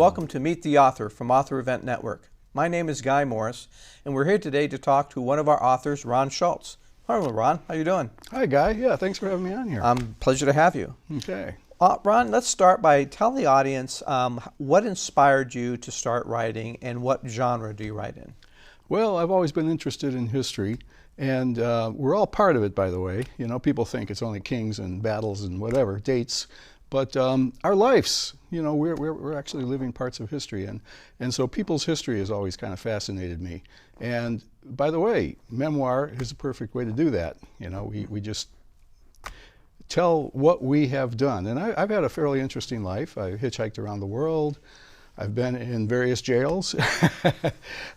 welcome to Meet the Author from Author Event Network. My name is Guy Morris, and we're here today to talk to one of our authors, Ron Schulz. Hello, Ron. How you doing? Hi, Guy. Yeah, thanks for having me on here. Pleasure to have you. Okay. Ron, let's start by telling the audience what inspired you to start writing and what genre do you write in? Well, I've always been interested in history, and we're all part of it, by the way. You know, people think it's only kings and battles and whatever, dates. But our lives, you know, we're actually living parts of history. And so people's history has always kind of fascinated me. And by the way, memoir is a perfect way to do that. You know, we just tell what we have done. And I've had a fairly interesting life. I hitchhiked around the world. I've been in various jails.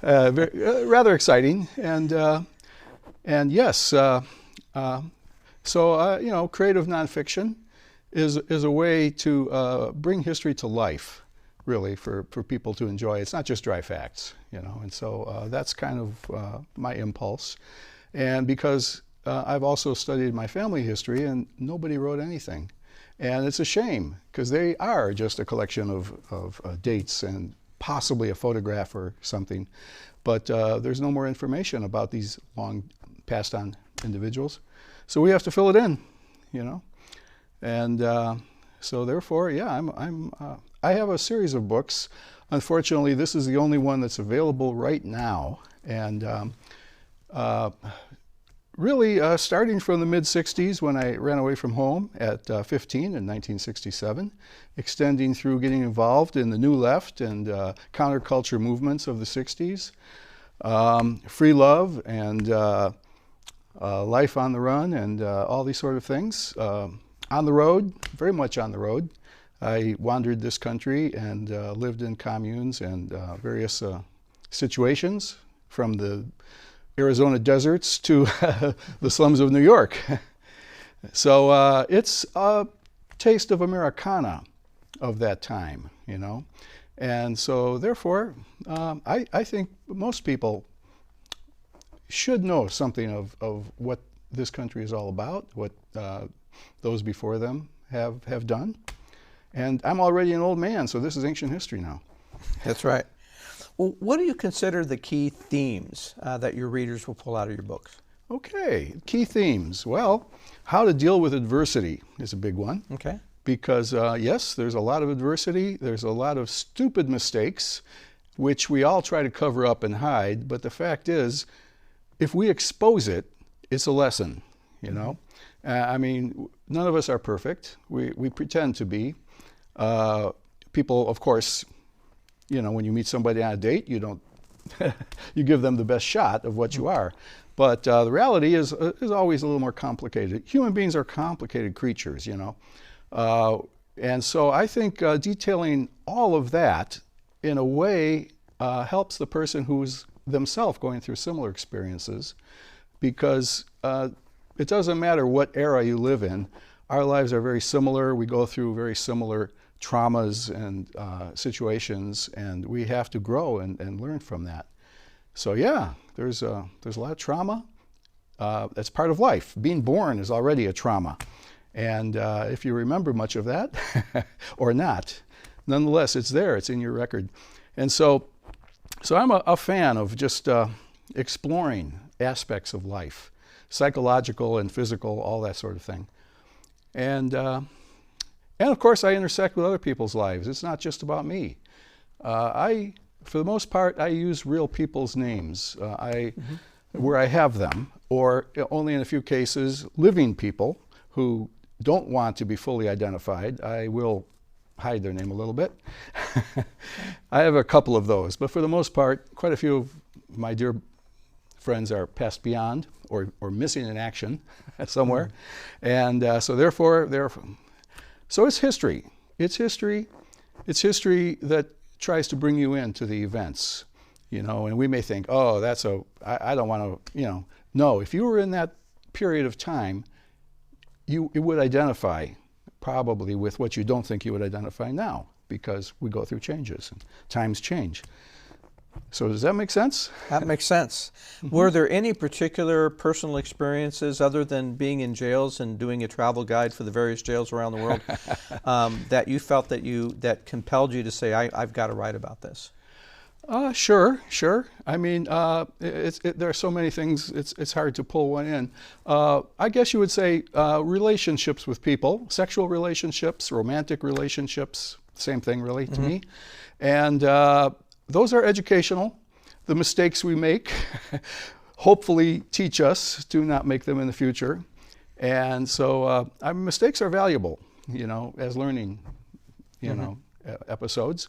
Rather exciting. And yes, so, you know, creative nonfiction is a way to bring history to life, really, for people to enjoy. It's not just dry facts, you know, and so that's kind of my impulse. And because I've also studied my family history, and nobody wrote anything. And it's a shame, because they are just a collection of dates and possibly a photograph or something. But there's no more information about these long passed on individuals. So we have to fill it in, you know. And so therefore, yeah, I have a series of books. Unfortunately, this is the only one that's available right now. And really, starting from the mid-'60s, when I ran away from home at 15 in 1967, extending through getting involved in the New Left and counterculture movements of the 60s, free love and life on the run and all these sort of things. On the road, very much on the road. I wandered this country and lived in communes and various situations, from the Arizona deserts to the slums of New York. So it's a taste of Americana of that time, you know. And so therefore, I think most people should know something of what this country is all about, what those before them have done. And I'm already an old man, so this is ancient history now. That's right. Well, what do you consider the key themes that your readers will pull out of your books? Okay, key themes. Well, how to deal with adversity is a big one. Okay. Because yes, there's a lot of adversity. There's a lot of stupid mistakes, which we all try to cover up and hide. But the fact is, if we expose it, it's a lesson, you know. I mean, none of us are perfect. We pretend to be. People, of course, you know, when you meet somebody on a date, you don't, you give them the best shot of what you are. But the reality is always a little more complicated. Human beings are complicated creatures, you know. And so I think detailing all of that in a way helps the person who's themselves going through similar experiences, because it doesn't matter what era you live in. Our lives are very similar. We go through very similar traumas and situations, and we have to grow and learn from that. So yeah, there's a lot of trauma. That's part of life. Being born is already a trauma. And if you remember much of that, or not, nonetheless, it's there. It's in your record. And so I'm a fan of just exploring aspects of life, psychological and physical, all that sort of thing. And of course, I intersect with other people's lives. It's not just about me. For the most part, I use real people's names where I have them, or only in a few cases, living people who don't want to be fully identified. I will hide their name a little bit. I have a couple of those, but for the most part, quite a few of my dear friends are passed beyond or missing in action somewhere. And so therefore, so it's history. It's history. It's history that tries to bring you into the events, you know, and we may think, oh, I don't want to, you know. No, if you were in that period of time, you would identify probably with what you don't think you would identify now, because we go through changes and times change. So does that make sense? That makes sense. Were there any particular personal experiences other than being in jails and doing a travel guide for the various jails around the world that you felt that compelled you to say, I've got to write about this? Sure. I mean, there are so many things, it's hard to pull one in. I guess you would say relationships with people, sexual relationships, romantic relationships, same thing really to me. And those are educational. The mistakes we make hopefully teach us to not make them in the future. And so mistakes are valuable, as learning, episodes.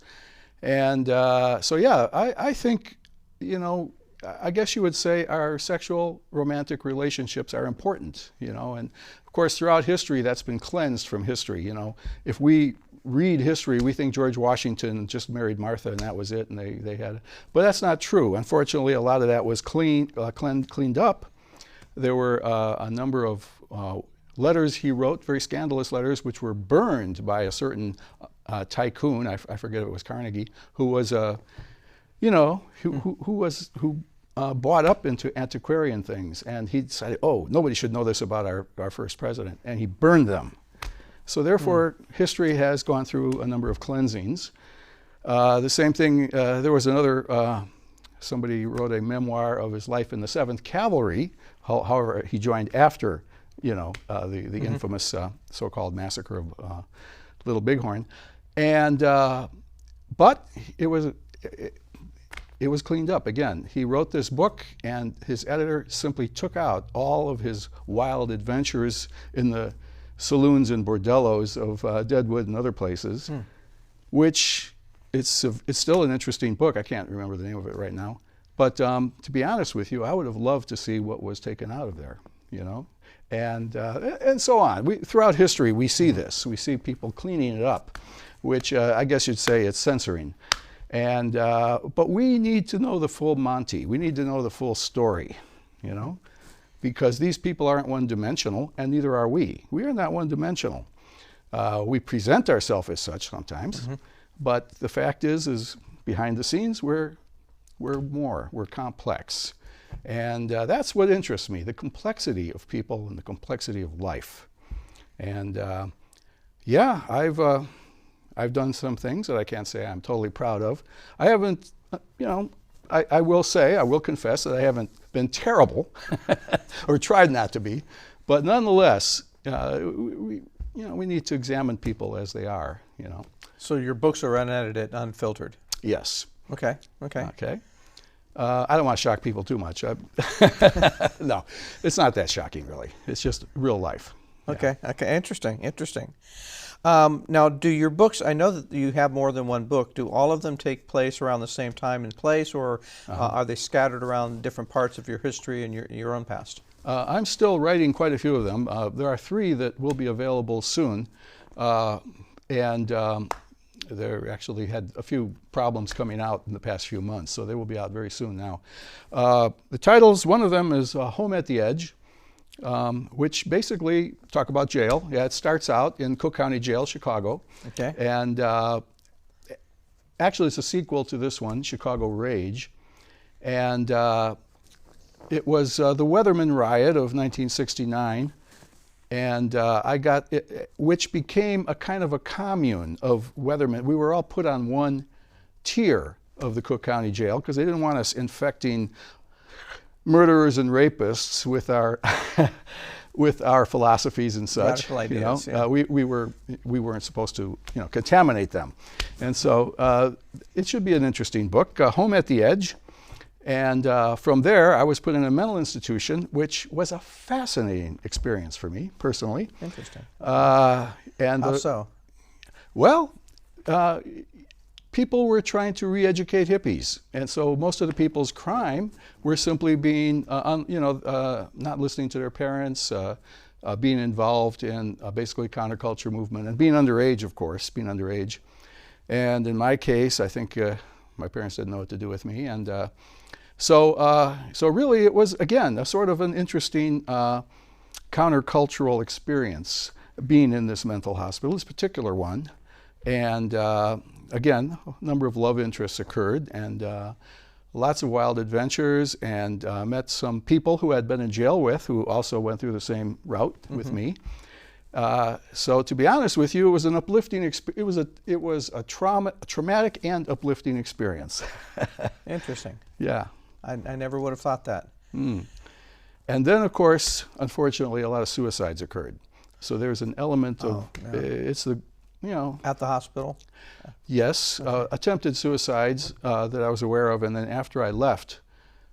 And so, yeah, I think, I guess you would say our sexual romantic relationships are important, and of course throughout history that's been cleansed from history. If we read history, we think George Washington just married Martha and that was it, and they had, but that's not true. Unfortunately, a lot of that was cleaned up. There were a number of letters he wrote, very scandalous letters, which were burned by a certain tycoon. I forget if it was Carnegie, who was who bought up into antiquarian things, and he decided, nobody should know this about our first president, and he burned them. So therefore, history has gone through a number of cleansings. The same thing, there was another, somebody wrote a memoir of his life in the 7th Cavalry. However, he joined after, the infamous so-called massacre of Little Bighorn. And, but it was cleaned up again. He wrote this book, and his editor simply took out all of his wild adventures in the saloons and bordellos of Deadwood and other places, which it's still an interesting book. I can't remember the name of it right now. But to be honest with you, I would have loved to see what was taken out of there, and so on. Throughout history, we see this. We see people cleaning it up, which I guess you'd say it's censoring. And but we need to know the full Monty. We need to know the full story, because these people aren't one-dimensional, and neither are we. We are not one-dimensional. We present ourselves as such sometimes, but the fact is behind the scenes, we're more. We're complex. And that's what interests me, the complexity of people and the complexity of life. And yeah, I've done some things that I can't say I'm totally proud of. I haven't, I will confess that I haven't been terrible or tried not to be, but nonetheless, we need to examine people as they are, So your books are unedited, unfiltered? Yes. Okay. I don't want to shock people too much. No, it's not that shocking, really. It's just real life. Okay. Interesting. Now, do your books, I know that you have more than one book, do all of them take place around the same time and place, or are they scattered around different parts of your history and your own past? I'm still writing quite a few of them. There are 3 that will be available soon, and they actually had a few problems coming out in the past few months, so they will be out very soon now. The titles, one of them is Home at the Edge, which basically talk about jail. Yeah, it starts out in Cook County Jail, Chicago. Okay. And actually it's a sequel to this one, Chicago Rage. And it was the Weatherman Riot of 1969. And I got it, which became a kind of a commune of weathermen. We were all put on one tier of the Cook County Jail because they didn't want us infecting murderers and rapists with our with our philosophies and such. Radical ideas, yeah. We weren't supposed to contaminate them, and so it should be an interesting book. Home at the Edge. And from there, I was put in a mental institution, which was a fascinating experience for me, personally. Interesting. And how so? Well, people were trying to re-educate hippies. And so most of the people's crime were simply being, not listening to their parents, being involved in basically counterculture movement, and being underage, of course, being underage. And in my case, I think my parents didn't know what to do with me. And so really it was, again, a sort of an interesting countercultural experience being in this mental hospital, this particular one. And again, a number of love interests occurred. And lots of wild adventures, and met some people who I'd been in jail with who also went through the same route with me. So to be honest with you, it was an uplifting it was a traumatic and uplifting experience. Interesting. Yeah. I never would have thought that. And then, of course, unfortunately, a lot of suicides occurred. So there's an element of, it's the, you know. At the hospital? Yes, attempted suicides that I was aware of. And then after I left,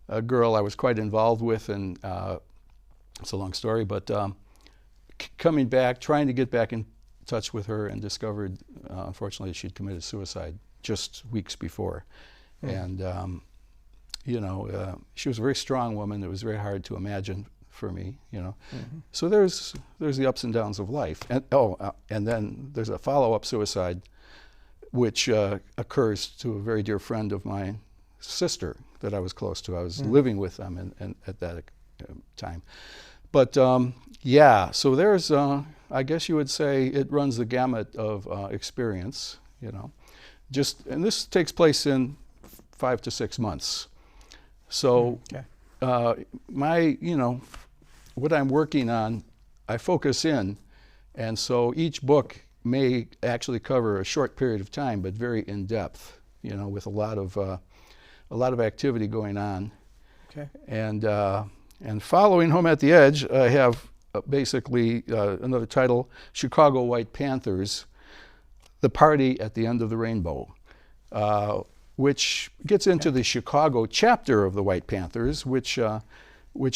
a girl I was quite involved with, and it's a long story, but coming back, trying to get back in touch with her, and discovered, unfortunately, she'd committed suicide just weeks before. And, you know, she was a very strong woman. It was very hard to imagine for me, you know. So there's the ups and downs of life. And and then there's a follow-up suicide, which occurs to a very dear friend of mine, sister, that I was close to. I was living with them at that time. But yeah, so there's, I guess you would say, it runs the gamut of experience, you know. And this takes place in 5 to 6 months. So you know, what I'm working on, I focus in, and so each book may actually cover a short period of time, but very in depth, you know, with a lot of activity going on. Okay. And following Home at the Edge, I have basically another title, Chicago White Panthers, The Party at the End of the Rainbow, which gets into the Chicago chapter of the White Panthers, which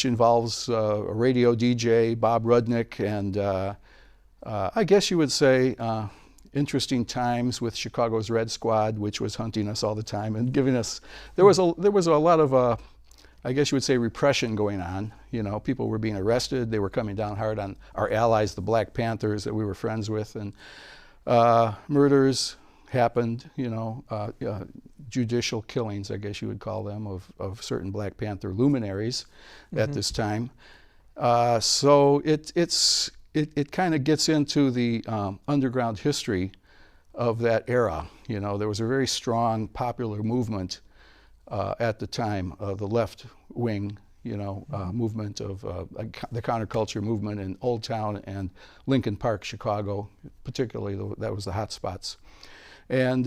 involves a radio DJ, Bob Rudnick, and I guess you would say interesting times with Chicago's Red Squad, which was hunting us all the time and giving us, there was a lot of, I guess you would say, repression going on. You know, people were being arrested. They were coming down hard on our allies, the Black Panthers that we were friends with, and murders happened, you know, judicial killings, I guess you would call them, of certain Black Panther luminaries at this time. So it kind of gets into the underground history of that era. You know, there was a very strong popular movement at the time, the left wing, you know, movement of the counterculture movement in Old Town and Lincoln Park, Chicago, particularly. That was the hot spots. And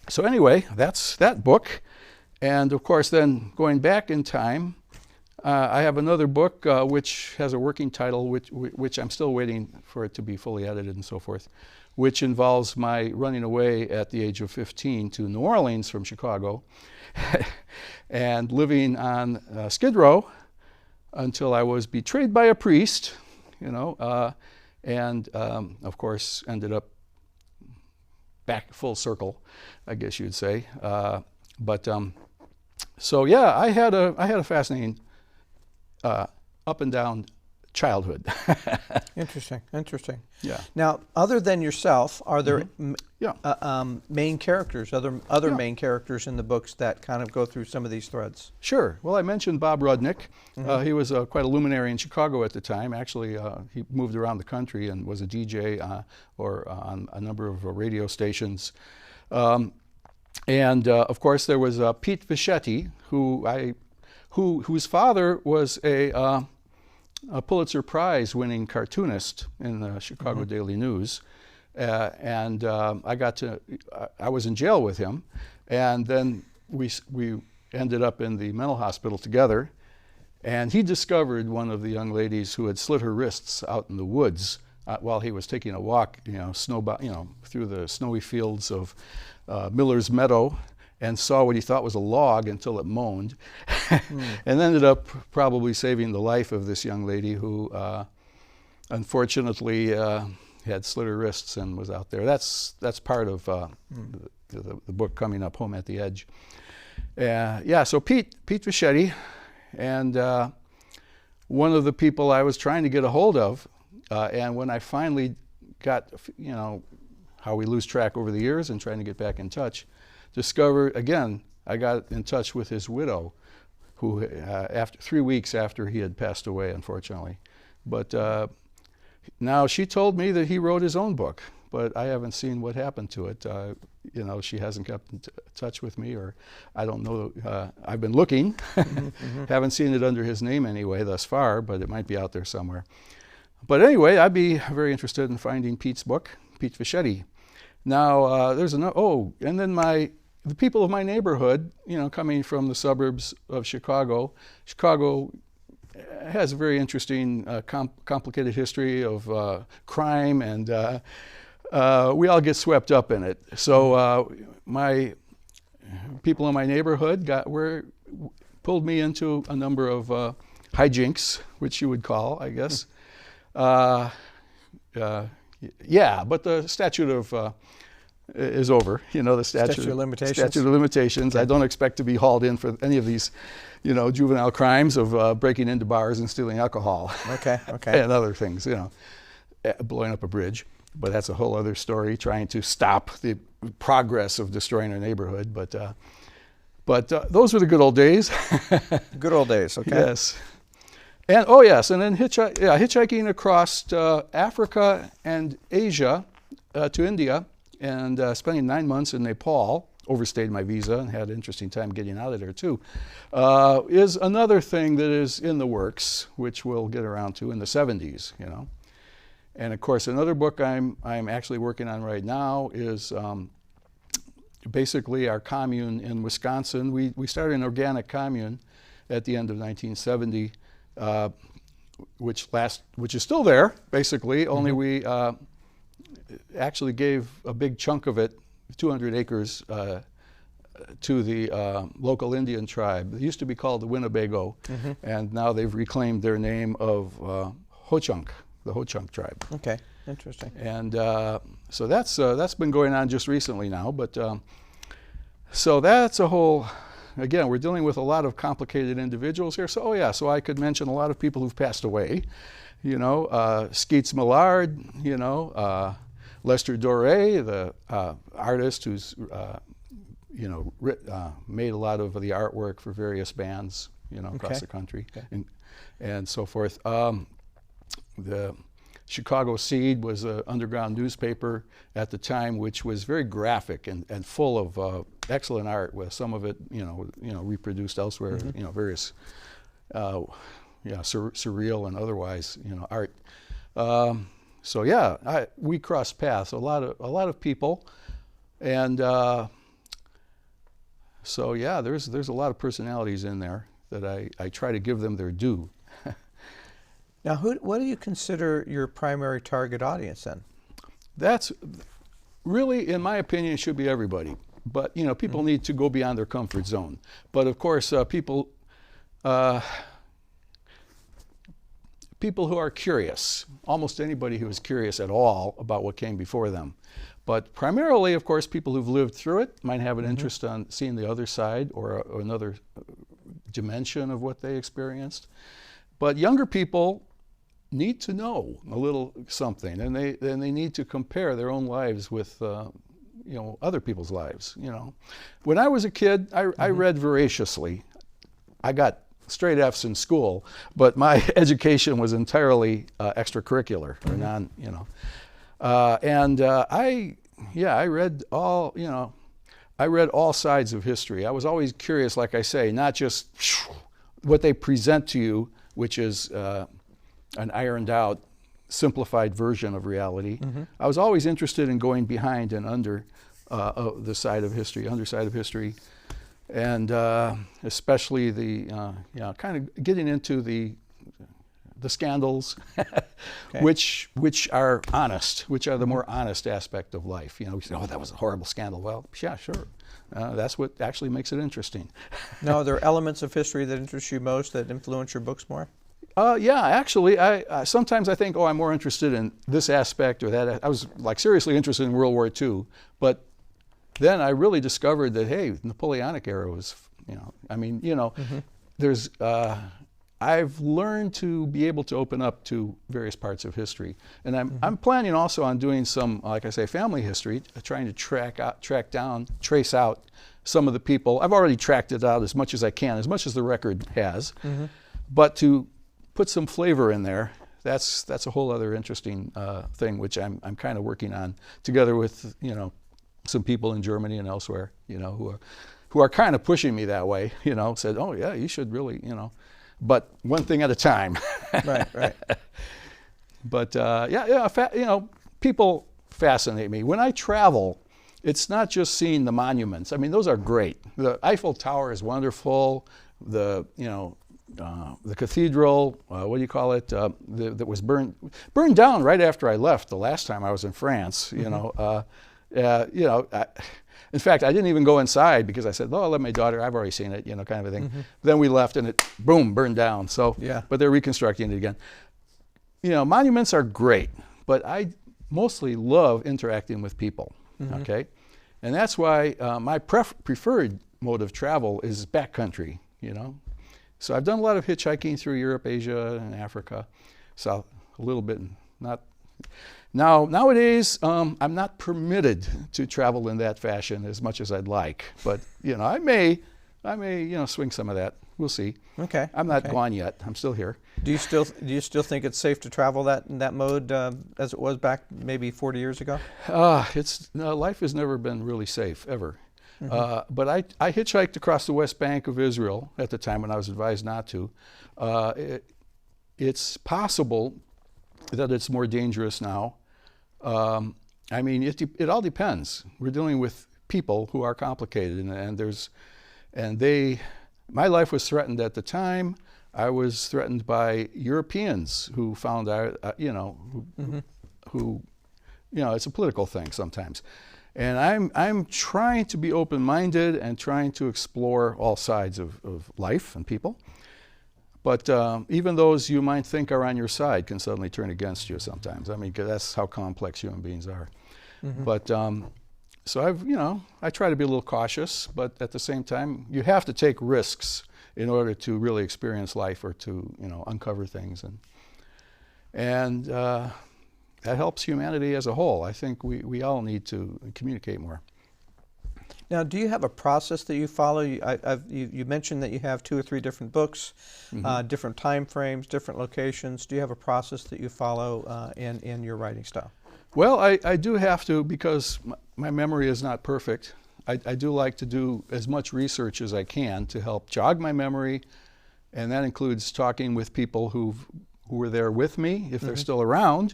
so anyway, that's that book. And of course, then going back in time, I have another book which has a working title, which I'm still waiting for it to be fully edited and so forth, which involves my running away at the age of 15 to New Orleans from Chicago and living on Skid Row until I was betrayed by a priest, you know, and of course ended up back full circle, I guess you'd say. So yeah, I had a fascinating up and down childhood. Interesting. Yeah. Now, other than yourself, are there main characters, other main characters in the books that kind of go through some of these threads? Sure. Well, I mentioned Bob Rudnick. He was quite a luminary in Chicago at the time. Actually, he moved around the country and was a DJ or on a number of radio stations. And of course, there was Pete Fischetti, whose father was a Pulitzer Prize winning cartoonist in the Chicago Daily News. And I was in jail with him, and then we ended up in the mental hospital together, and he discovered one of the young ladies who had slit her wrists out in the woods while he was taking a walk, you know, through the snowy fields of Miller's Meadow, and saw what he thought was a log until it moaned, and ended up probably saving the life of this young lady who unfortunately had slit her wrists and was out there. That's part of the book coming up, Home at the Edge. Yeah, so Pete Fischetti, and one of the people I was trying to get a hold of, and when I finally got, you know, how we lose track over the years and trying to get back in touch, discovered, again, I got in touch with his widow, who after 3 weeks after he had passed away, unfortunately. But now she told me that he wrote his own book, but I haven't seen what happened to it. she hasn't kept in touch with me, or I don't know. I've been looking, haven't seen it under his name anyway thus far, but it might be out there somewhere. But anyway, I'd be very interested in finding Pete's book, Pete Fischetti. Now, there's another, and then the people of my neighborhood, coming from the suburbs of Chicago. Chicago has a very interesting, complicated history of crime, and we all get swept up in it. So my people in my neighborhood pulled me into a number of hijinks, which you would call, I guess. Yeah, but the statute of is over. The statute of limitations. Statute of limitations. I don't expect to be hauled in for any of these, juvenile crimes of breaking into bars and stealing alcohol. Okay. And other things, blowing up a bridge. But that's a whole other story, trying to stop the progress of destroying our neighborhood. But those were the good old days. Good old days, okay. Yes. And and then hitchhiking across Africa and Asia to India, and spending 9 months in Nepal, overstayed my visa and had an interesting time getting out of there too, is another thing that is in the works, which we'll get around to in the 70s, And of course, another book I'm actually working on right now is basically our commune in Wisconsin. We started an organic commune at the end of 1970, which is still there, basically, only we actually gave a big chunk of it, 200 acres, to the local Indian tribe. It used to be called the Winnebago, and now they've reclaimed their name of Ho-Chunk, the Ho-Chunk tribe. Okay, interesting. And so that's been going on just recently now, but so that's a whole. Again, we're dealing with a lot of complicated individuals here. So, so I could mention a lot of people who've passed away. Skeets Millard, Lester Doré, the artist who's, made a lot of the artwork for various bands, across the country, and so forth. The Chicago Seed was an underground newspaper at the time, which was very graphic and full of excellent art, with some of it, reproduced elsewhere, various, surreal and otherwise, art. We crossed paths, a lot of people, and there's a lot of personalities in there that I try to give them their due. Now, what do you consider your primary target audience then? That's really, in my opinion, it should be everybody. But people need to go beyond their comfort zone. But of course, people who are curious, almost anybody who is curious at all about what came before them. But primarily, of course, people who've lived through it might have an interest on seeing the other side or another dimension of what they experienced. But younger people need to know a little something, and they need to compare their own lives with other people's lives. When I was a kid, I read voraciously. I got straight F's in school, but my education was entirely extracurricular or non. I read all. I read all sides of history. I was always curious, like I say, not just what they present to you, which is an ironed out, simplified version of reality. I was always interested in going behind and under the side of history, underside of history, and especially the kind of getting into the scandals, which are honest, which are the more honest aspect of life. We say, oh, that was a horrible scandal. Well, yeah, sure. That's what actually makes it interesting. Now, are there elements of history that interest you most, that influence your books more? Actually, I sometimes I think, I'm more interested in this aspect or that. I was seriously interested in World War II, but then I really discovered that, hey, the Napoleonic era was, there's, I've learned to be able to open up to various parts of history. And I'm planning also on doing some, like I say, family history, trying to trace out some of the people. I've already tracked it out as much as I can, as much as the record has, but to put some flavor in there, that's a whole other interesting thing, which I'm kind of working on together with some people in Germany and elsewhere, who are kind of pushing me that way, said, oh yeah, you should really, but one thing at a time. Right. But people fascinate me. When I travel, it's not just seeing the monuments. I mean, those are great. The Eiffel Tower is wonderful. The cathedral, what do you call it, that was burned down right after I left the last time I was in France. In fact, I didn't even go inside because I said, "Oh, I'll let my daughter. I've already seen it," kind of a thing. Then we left, and it boom burned down. So, yeah. But they're reconstructing it again. Monuments are great, but I mostly love interacting with people. Okay, and that's why my preferred mode of travel is backcountry. So I've done a lot of hitchhiking through Europe, Asia, and Africa, South a little bit. Nowadays, I'm not permitted to travel in that fashion as much as I'd like, but I may swing some of that. We'll see. Okay. I'm not gone yet. I'm still here. Do you still think it's safe to travel in that mode as it was back maybe 40 years ago? Life has never been really safe ever. But I hitchhiked across the West Bank of Israel at the time when I was advised not to. It's possible that it's more dangerous now. I mean, it all depends. We're dealing with people who are complicated, my life was threatened at the time. I was threatened by Europeans who found out, it's a political thing sometimes. And I'm trying to be open-minded and trying to explore all sides of life and people. But even those you might think are on your side can suddenly turn against you sometimes. I mean, 'cause that's how complex human beings are. But so I try to be a little cautious, but at the same time, you have to take risks in order to really experience life or to uncover things, and that helps humanity as a whole. I think we all need to communicate more. Now, do you have a process that you follow? You mentioned that you have 2 or 3 different books, different time frames, different locations. Do you have a process that you follow in your writing style? Well, I do have to, because my memory is not perfect. I do like to do as much research as I can to help jog my memory, and that includes talking with people who were there with me, if they're still around.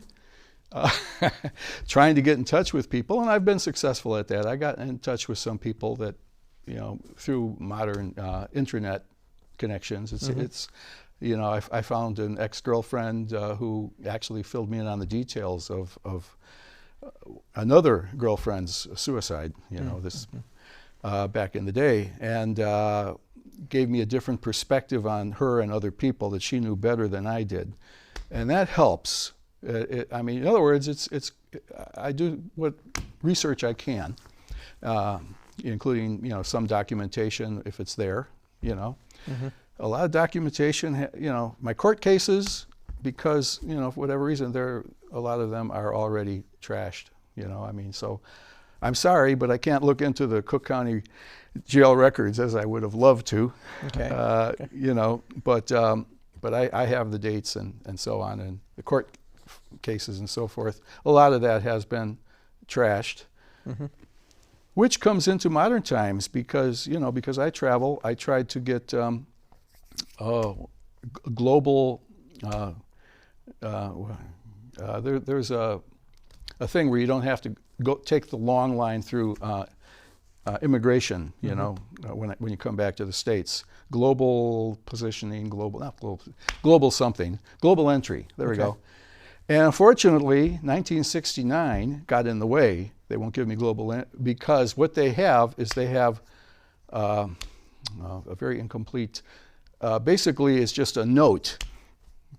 Trying to get in touch with people, and I've been successful at that. I got in touch with some people that, through modern internet connections. I found an ex-girlfriend who actually filled me in on the details of another girlfriend's suicide. Back in the day, and gave me a different perspective on her and other people that she knew better than I did, and that helps. In other words, I do what research I can, including some documentation if it's there. A lot of documentation. My court cases, because for whatever reason, a lot of them are already trashed. So I'm sorry, but I can't look into the Cook County jail records as I would have loved to. Okay. But I have the dates and so on, and the court cases and so forth. A lot of that has been trashed, which comes into modern times because I travel. I tried to get global. There's a thing where you don't have to go take the long line through immigration. When you come back to the States, global positioning, global something, global entry. There we go. And unfortunately, 1969 got in the way. They won't give me global because what they have is a very incomplete. Basically, it's just a note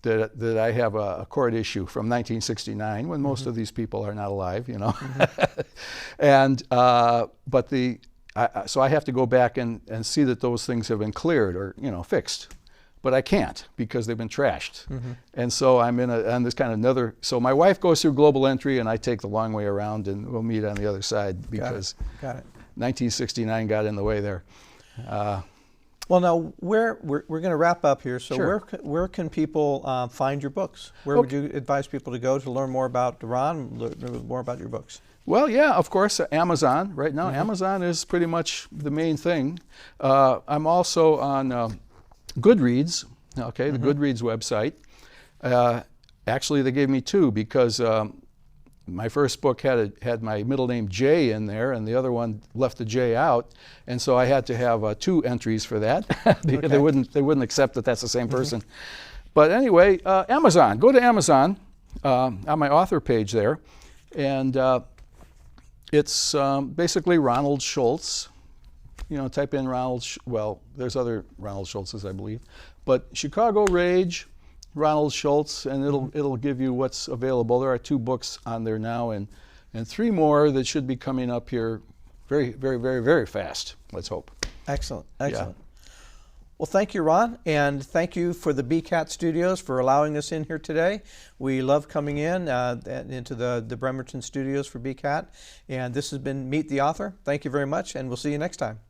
that I have a court issue from 1969 when most of these people are not alive, and so I have to go back and see that those things have been cleared or fixed. But I can't because they've been trashed. And so I'm on this kind of another. So my wife goes through global entry, and I take the long way around, and we'll meet on the other side because Got it. 1969 got in the way there. Well, now we're going to wrap up here. So Sure. where can people find your books? Where would you advise people to go to learn more about Ron, learn more about your books? Well, yeah, of course, Amazon. Right now, Amazon is pretty much the main thing. I'm also on Goodreads, okay, the Goodreads website. Actually, they gave me two because my first book had my middle name Jay in there, and the other one left the J out, and so I had to have two entries for that. They wouldn't accept that that's the same person. But anyway, Amazon. Go to Amazon on my author page there, and it's basically Ronald Schulz. You know, type in Ronald. Well, there's other Ronald Schulzes, I believe, but Chicago Rage, Ronald Schulz, and it'll give you what's available. There are 2 books on there now, and 3 more that should be coming up here very, very, very, very fast. Let's hope. Excellent, excellent. Yeah. Well, thank you, Ron, and thank you for the BCAT Studios for allowing us in here today. We love coming in into the Bremerton Studios for BCAT, and this has been Meet the Author. Thank you very much, and we'll see you next time.